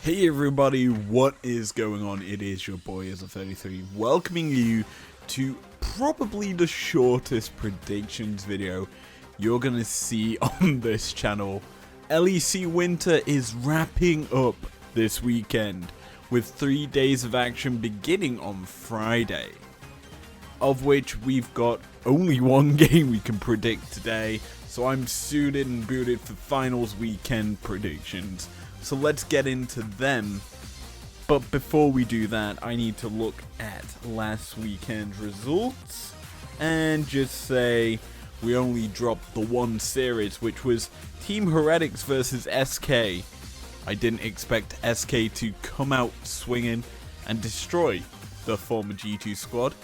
Hey everybody, what is going on? It is your boy Izlo33 welcoming you to probably the shortest predictions video you're gonna see on this channel. LEC Winter is wrapping up this weekend with 3 days of action beginning on Friday, of which we've got only one game we can predict today, so I'm suited and booted for finals weekend predictions. So let's get into them. But before we do that, I need to look at last weekend's results and just say we only dropped the one series, which was Team Heretics versus SK. I didn't expect SK to come out swinging and destroy the former G2 squad,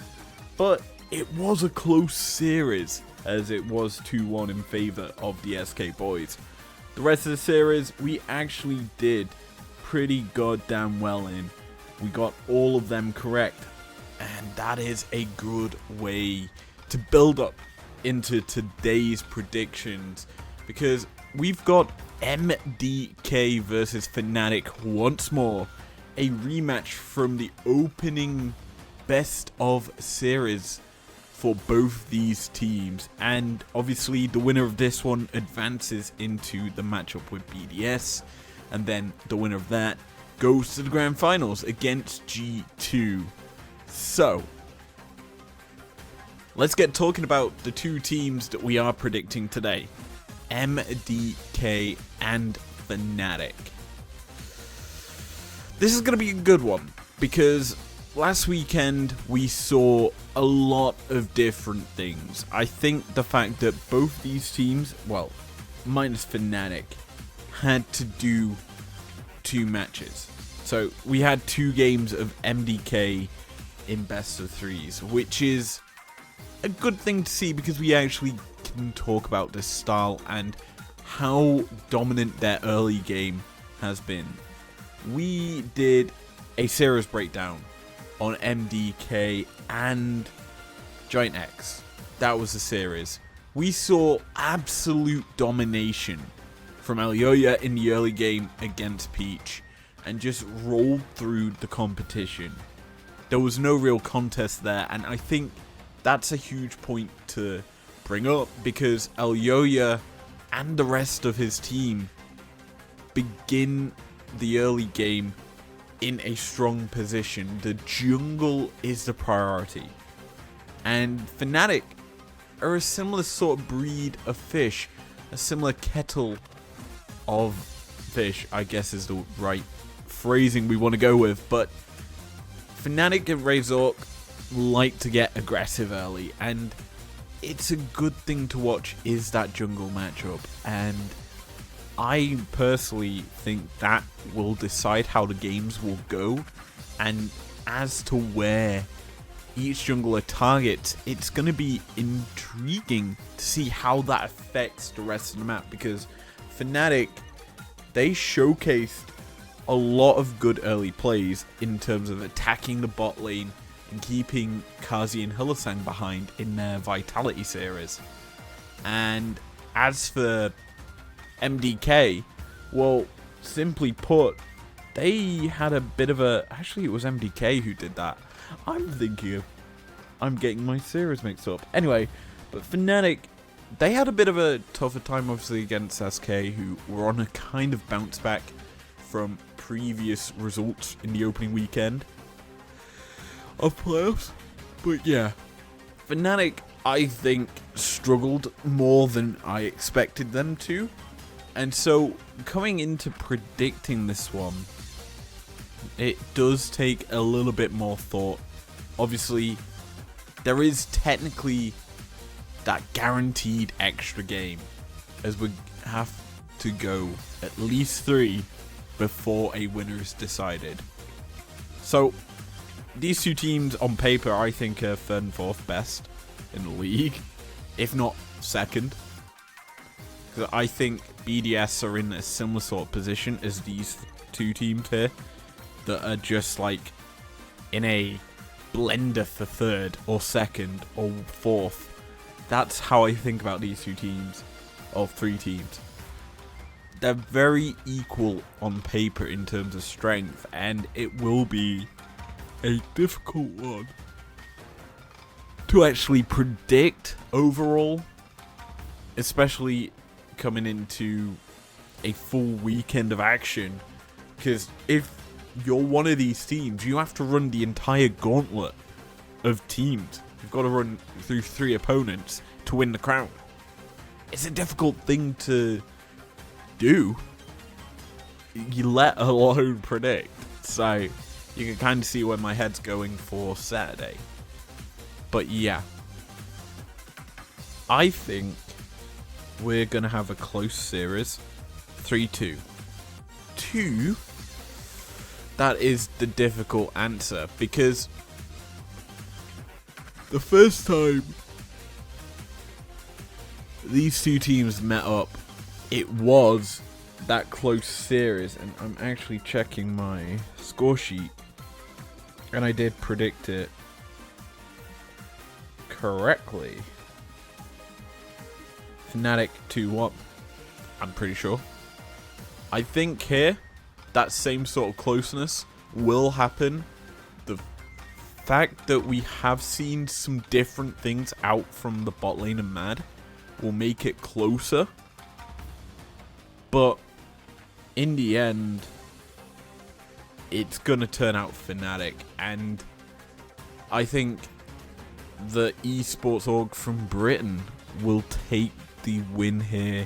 but it was a close series as it was 2-1 in favor of the SK boys. The rest of the series, we actually did pretty goddamn well in. We got all of them correct. And that is a good way to build up into today's predictions. Because we've got MDK versus Fnatic once more. A rematch from the opening best of series for both these teams, and obviously the winner of this one advances into the matchup with BDS, and then the winner of that goes to the grand finals against G2. So let's get talking about the two teams that we are predicting today, MDK and Fnatic. This is going to be a good one because last weekend we saw a lot of different things. I think the fact that both these teams, well, minus Fnatic, had to do 2 matches. So we had 2 games of MDK in best of 3s, which is a good thing to see because we actually can talk about this style and how dominant their early game has been. We did a series breakdown on MDK and Giant X. That was the series. We saw absolute domination from Elyoya in the early game against Peach and just rolled through the competition. There was no real contest there, and I think that's a huge point to bring up because Elyoya and the rest of his team begin the early game in a strong position. The jungle is the priority, and Fnatic are a similar sort of breed of fish, a similar kettle of fish, I guess is the right phrasing we want to go with. But Fnatic and Razork like to get aggressive early, and it's a good thing to watch is that jungle matchup, and I personally think that will decide how the games will go, and as to where each jungler targets, it's going to be intriguing to see how that affects the rest of the map, because Fnatic, they showcased a lot of good early plays in terms of attacking the bot lane and keeping Kazi and Hylissang behind in their Vitality series. And as for MDK, well, simply put, they had a bit of a... Actually, it was MDK who did that. I'm getting my series mixed up. Anyway, but Fnatic, they had a bit of a tougher time, obviously, against SK, who were on a kind of bounce back from previous results in the opening weekend of playoffs. But yeah, Fnatic, I think, struggled more than I expected them to. And so, coming into predicting this one, it does take a little bit more thought. Obviously, there is technically that guaranteed extra game, as we have to go at least 3 before a winner is decided. So, these two teams on paper, I think, are 3rd and 4th best in the league, if not 2nd. Because I think BDS are in a similar sort of position as these two teams here, that are just like in a blender for 3rd or 2nd or 4th. That's how I think about these two teams, of 3 teams. they're very equal on paper in terms of strength, and it will be a difficult one to actually predict overall, especially coming into a full weekend of action. Because if you're one of these teams, you have to run the entire gauntlet of teams. You've got to run through 3 opponents to win the crown. It's a difficult thing to do, you let alone predict. So you can kind of see where my head's going for Saturday. But yeah, I think we're going to have a close series. 3-2. 2, that is the difficult answer, because the first time these two teams met up, it was that close series, and I'm actually checking my score sheet, and I did predict it correctly. Fnatic 2-1, I'm pretty sure. I think here, that same sort of closeness will happen. The fact that we have seen some different things out from the bot lane and Mad will make it closer. But in the end, it's going to turn out Fnatic. And I think the esports org from Britain will take the win here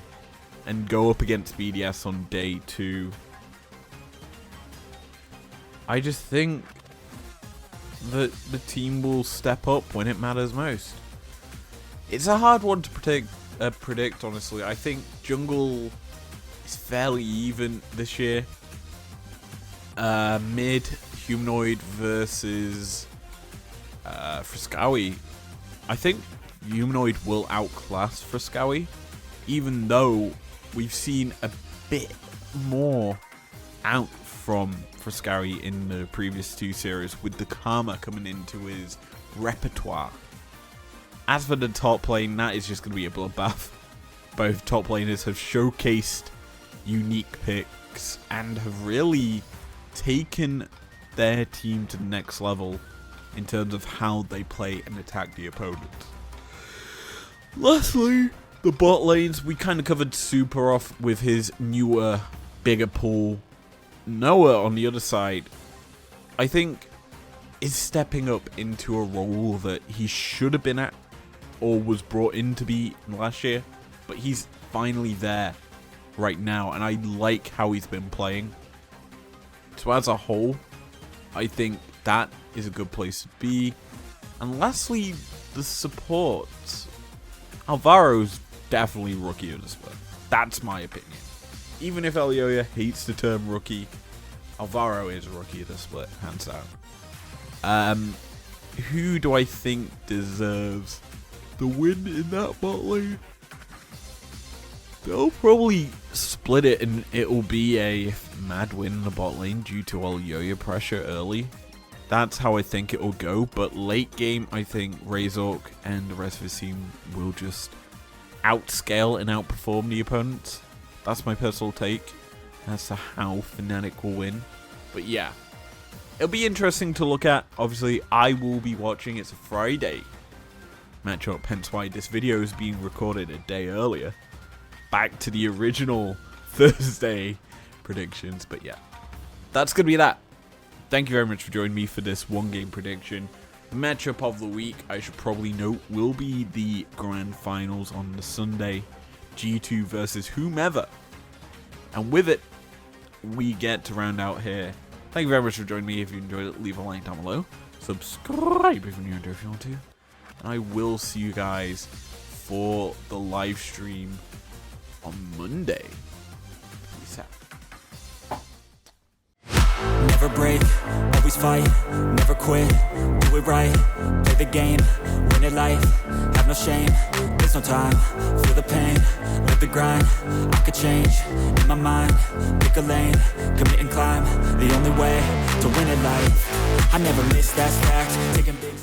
and go up against BDS on day 2. I just think that the team will step up when it matters most. It's a hard one to predict, honestly. I think jungle is fairly even this year. Mid, Humanoid versus Frescowy. I think Humanoid will outclass Frescowy, even though we've seen a bit more out from Frescowy in the previous 2 series, with the Karma coming into his repertoire. As for the top lane, that is just going to be a bloodbath. Both top laners have showcased unique picks and have really taken their team to the next level in terms of how they play and attack the opponent. Lastly, the bot lanes, we kind of covered Super off with his newer, bigger pool. Noah, on the other side, I think is stepping up into a role that he should have been at, or was brought in to be last year, but he's finally there right now, and I like how he's been playing. So as a whole, I think that is a good place to be. And lastly, the support. Alvaro's definitely rookie of the split. That's my opinion. Even if Elioya hates the term rookie, Alvaro is rookie of the split, hands down. Who do I think deserves the win in that bot lane? They'll probably split it, and it'll be a Mad win in the bot lane due to Elioya pressure early. That's how I think it will go, but late game, I think Razork and the rest of his team will just outscale and outperform the opponents. That's my personal take as to how Fnatic will win. But yeah, it'll be interesting to look at. Obviously, I will be watching. It's a Friday matchup, hence why this video is being recorded a day earlier. Back to the original Thursday predictions. But yeah, that's going to be that. Thank you very much for joining me for this one game prediction. The matchup of the week, I should probably note, will be the grand finals on the Sunday. G2 versus whomever. And with it, we get to round out here. Thank you very much for joining me. If you enjoyed it, leave a like down below. Subscribe if you're new if you want to. And I will see you guys for the live stream on Monday. Peace out. Never break, always fight, never quit, do it right, play the game, win it life, have no shame, there's no time, feel the pain, live the grind, I could change, in my mind, pick a lane, commit and climb, the only way to win it life, I never miss, that's fact, taking big